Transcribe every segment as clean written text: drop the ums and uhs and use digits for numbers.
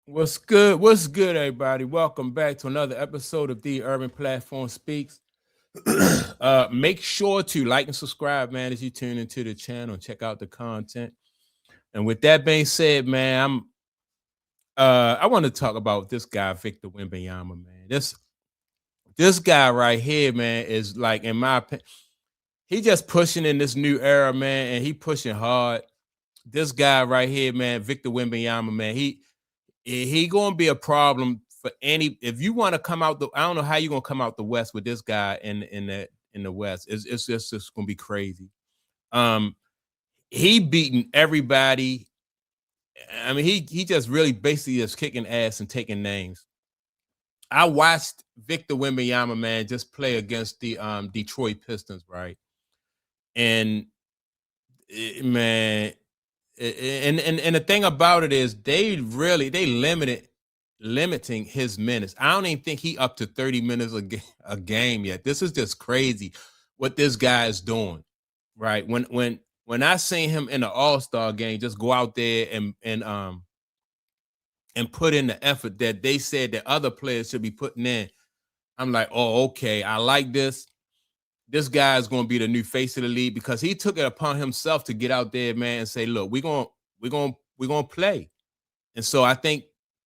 What's good? What's good, everybody? Welcome back to another episode of the Urban Platform Speaks. Make sure to like and subscribe, man, as you tune into the channel and check out the content. And with that being said, man, I want to talk about this guy, Victor Wembanyama, man. This guy right here, man, is like, in my opinion, he just pushing in this new era, man, and he pushing hard. This guy right here, man, Victor Wembanyama, man, he gonna be a problem for any. If you want to come out I don't know how you're gonna come out the West with this guy in the West. It's just gonna be crazy. Um, he beating everybody. I mean, he just really basically is kicking ass and taking names. I watched Victor Wembanyama, man, just play against the Detroit Pistons, right? And man, and the thing about it is they limiting his minutes. I don't even think he up to 30 minutes a game yet. This is just crazy what this guy is doing. Right. When I seen him in the All-Star game just go out there and put in the effort that they said that other players should be putting in, I'm like, oh, okay, I like this. This guy is going to be the new face of the league because he took it upon himself to get out there, man, and say, look, we're gonna play. And so I think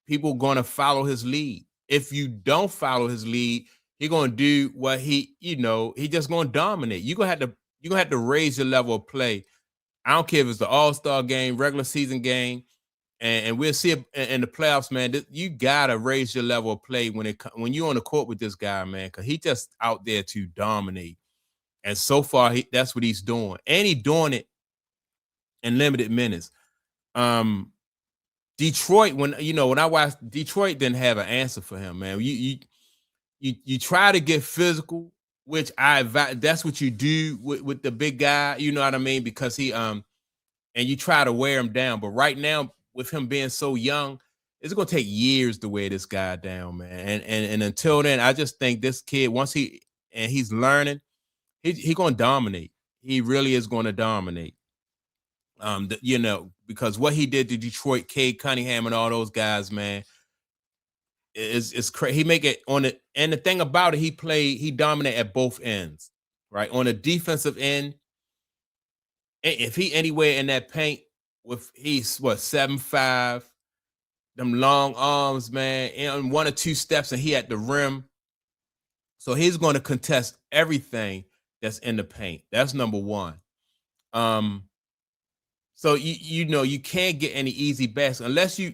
people going to follow his lead. If you don't follow his lead, he's going to do what he just going to dominate. You're going to have to raise your level of play. I don't care if it's the All-Star game, regular season game, and we'll see it in the playoffs, man. You gotta raise your level of play when you're on the court with this guy, man, because he just out there to dominate. And so far, that's what he's doing, and he's doing it in limited minutes. Um, Detroit, when I watched Detroit, didn't have an answer for him, man. You try to get physical, which I advise. That's what you do with the big guy. You know what I mean? Because and you try to wear him down. But right now, with him being so young, it's gonna take years to wear this guy down, man. And until then, I just think this kid, once he's learning, he gonna dominate. He really is gonna dominate. Because what he did to Detroit, Cade Cunningham, and all those guys, man, is crazy. He make it on it, and the thing about it, he dominate at both ends, right? On the defensive end, if he anywhere in that paint, he's what 7'5", them long arms, man, and one or two steps, and he at the rim. So he's going to contest everything that's in the paint. That's number one. So you can't get any easy baskets unless you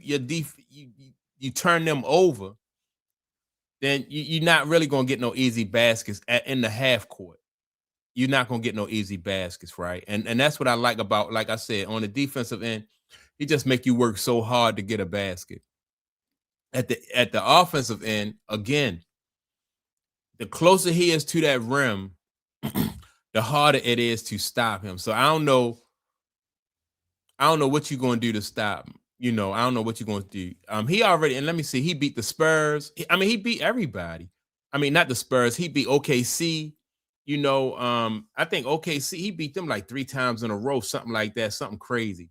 turn them over. Then you're not really gonna get no easy baskets in the half court. You're not gonna get no easy baskets, right? And that's what I like about, like I said, on the defensive end, he just make you work so hard to get a basket. At the offensive end, again, the closer he is to that rim, the harder it is to stop him. So I don't know what you're gonna do to stop him. I don't know what you're going to do. He already, and let me see, he beat the Spurs. He beat everybody. I mean, not the Spurs. He beat OKC. I think OKC, he beat them like 3 times in a row, something like that, something crazy.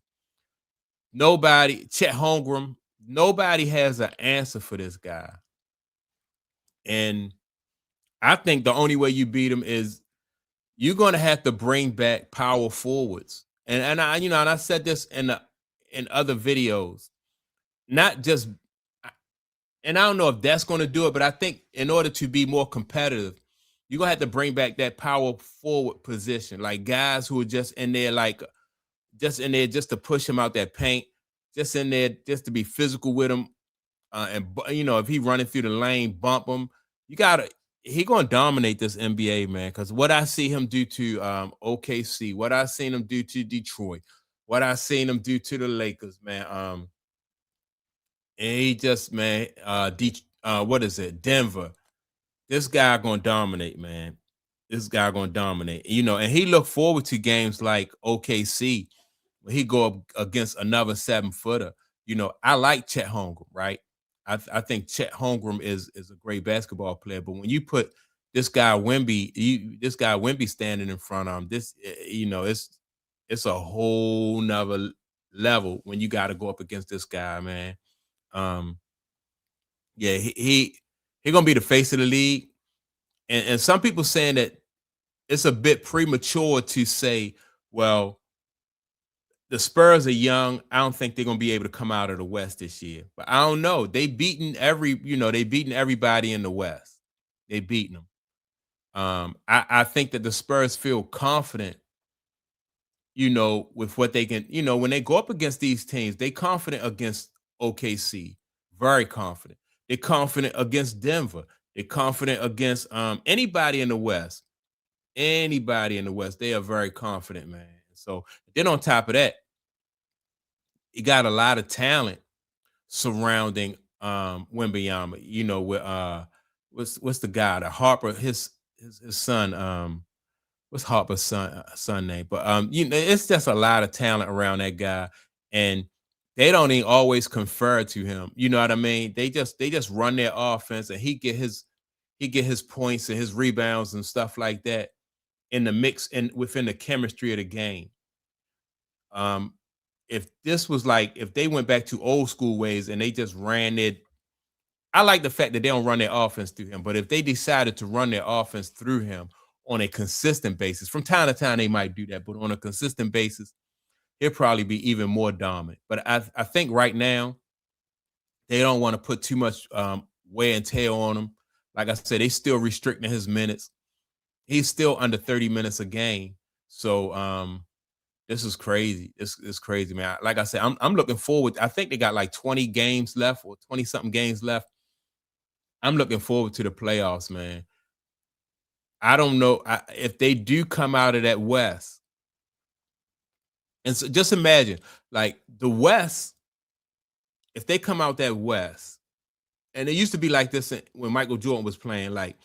Chet Holmgren, nobody has an answer for this guy. And I think the only way you beat him is you're going to have to bring back power forwards. And I said this in other videos, not just, and I don't know if that's going to do it, but I think in order to be more competitive, you're going to have to bring back that power forward position, like guys who are just in there, just to push him out that paint, just in there, just to be physical with him. And if he running through the lane, bump him. He going to dominate this NBA, man, because what I see him do to OKC, what I seen him do to Detroit, what I seen him do to the Lakers, man. And he just, man, what is it? Denver. This guy gonna dominate, man. This guy gonna dominate. And he look forward to games like OKC when he go up against another 7-footer. I like Chet Holmgren, right? I think Chet Holmgren is a great basketball player, but when you put this guy Wemby standing in front of him, it's a whole nother level when you got to go up against this guy, man. Yeah, he gonna be the face of the league. And some people saying that it's a bit premature to say, well, the Spurs are young. I don't think they're gonna be able to come out of the West this year. But I don't know. They beaten everybody in the West. They beaten them. I think that the Spurs feel confident, with what they can, when they go up against these teams, they confident against OKC, very confident. They're confident against Denver. They're confident against anybody in the West. Anybody in the West, they are very confident, man. So then on top of that, you got a lot of talent surrounding Wembanyama. With what's the guy, the Harper, his son, what's Harper's son name? But it's just a lot of talent around that guy, and they don't even always confer to him. You know what I mean? They just run their offense, and he get his points and his rebounds and stuff like that in the mix and within the chemistry of the game. Um, if this was like if they went back to old school ways and they just ran it, I like the fact that they don't run their offense through him. But if they decided to run their offense through him on a consistent basis, from time to time they might do that, but on a consistent basis, he'll probably be even more dominant. But I think right now they don't want to put too much wear and tear on him. Like I said, they still restricting his minutes. He's still under 30 minutes a game. So this is crazy. It's crazy, man. Like I said, I'm looking forward. I think they got like 20 games left or 20 something games left. I'm looking forward to the playoffs, man. I don't know if they do come out of that West. And so just imagine, like the West, if they come out that West, and it used to be like this when Michael Jordan was playing, like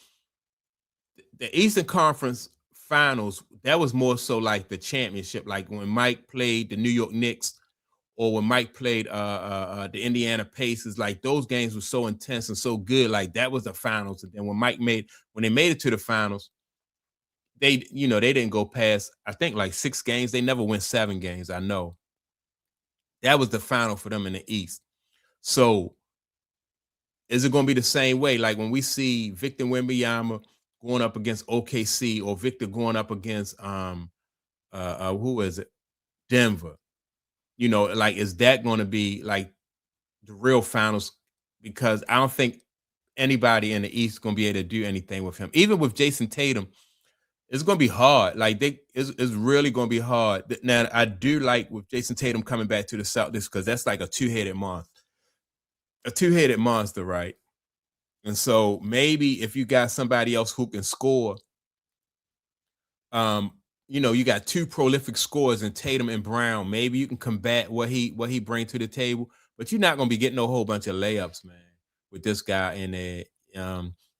the Eastern Conference Finals, that was more so like the championship. Like when Mike played the New York Knicks or when Mike played the Indiana Pacers, like those games were so intense and so good. Like that was the finals. And then when they made it to the finals, they didn't go past, I think like 6 games. They never went 7 games. I know. That was the final for them in the East. So is it gonna be the same way? Like when we see Victor Wembanyama going up against OKC or Victor going up against who is it? Denver. Like is that gonna be like the real finals? Because I don't think anybody in the East is gonna be able to do anything with him. Even with Jason Tatum, it's gonna be hard. Like it's really gonna be hard. Now I do like with Jason Tatum coming back to the Celtics because that's like a two-headed monster, right? And so maybe if you got somebody else who can score, um, you got two prolific scorers in Tatum and Brown. Maybe you can combat what he brings to the table, but you're not gonna be getting a whole bunch of layups, man, with this guy in there.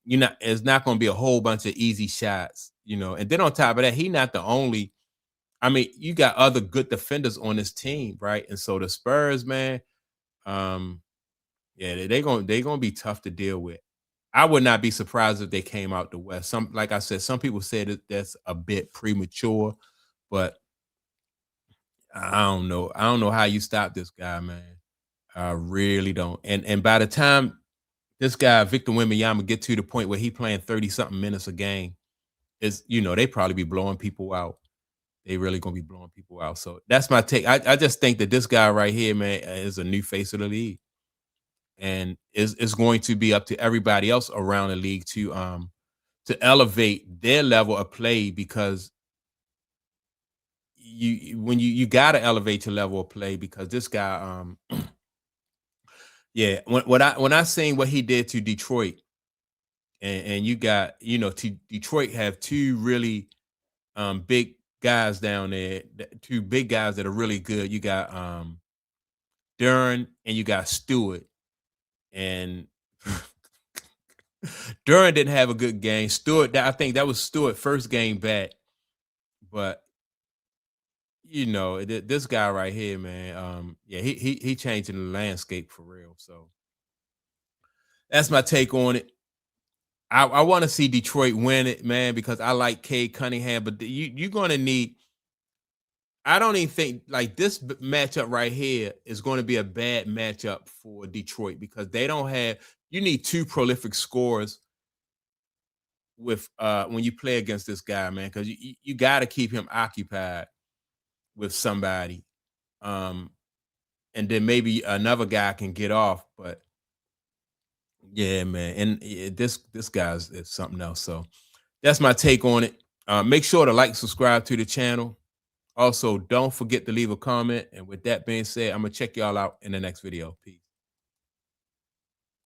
It's not gonna be a whole bunch of easy shots. And then on top of that, he not the only. I mean, you got other good defenders on this team, right? And so the Spurs, man, um, yeah, they gonna be tough to deal with. I would not be surprised if they came out the West. Like I said, some people said that that's a bit premature, but I don't know. I don't know how you stop this guy, man. I really don't. And by the time this guy Victor Wembanyama get to the point where he playing 30 something minutes a game, they probably be blowing people out. They really gonna be blowing people out. So that's my take. I just think that this guy right here, man, is a new face of the league, and is going to be up to everybody else around the league to elevate their level of play because you gotta elevate your level of play because this guy yeah, when I seen what he did to Detroit, and you got Detroit have two really big guys down there, two big guys that are really good. You got Duran and you got Stewart, and Duran didn't have a good game. Stewart, I think that was Stewart first game back, but this guy right here, man, yeah, he changing the landscape for real. So that's my take on it. I want to see Detroit win it, man, because I like Cade Cunningham, but you're gonna need. I don't even think like this matchup right here is going to be a bad matchup for Detroit because they don't have you need 2 prolific scorers with when you play against this guy, man, because you got to keep him occupied with somebody. And then maybe another guy can get off. But yeah, man, and this guy's is something else. So that's my take on it. Make sure to like, subscribe to the channel. Also, don't forget to leave a comment. And with that being said, I'm gonna check y'all out in the next video. Peace.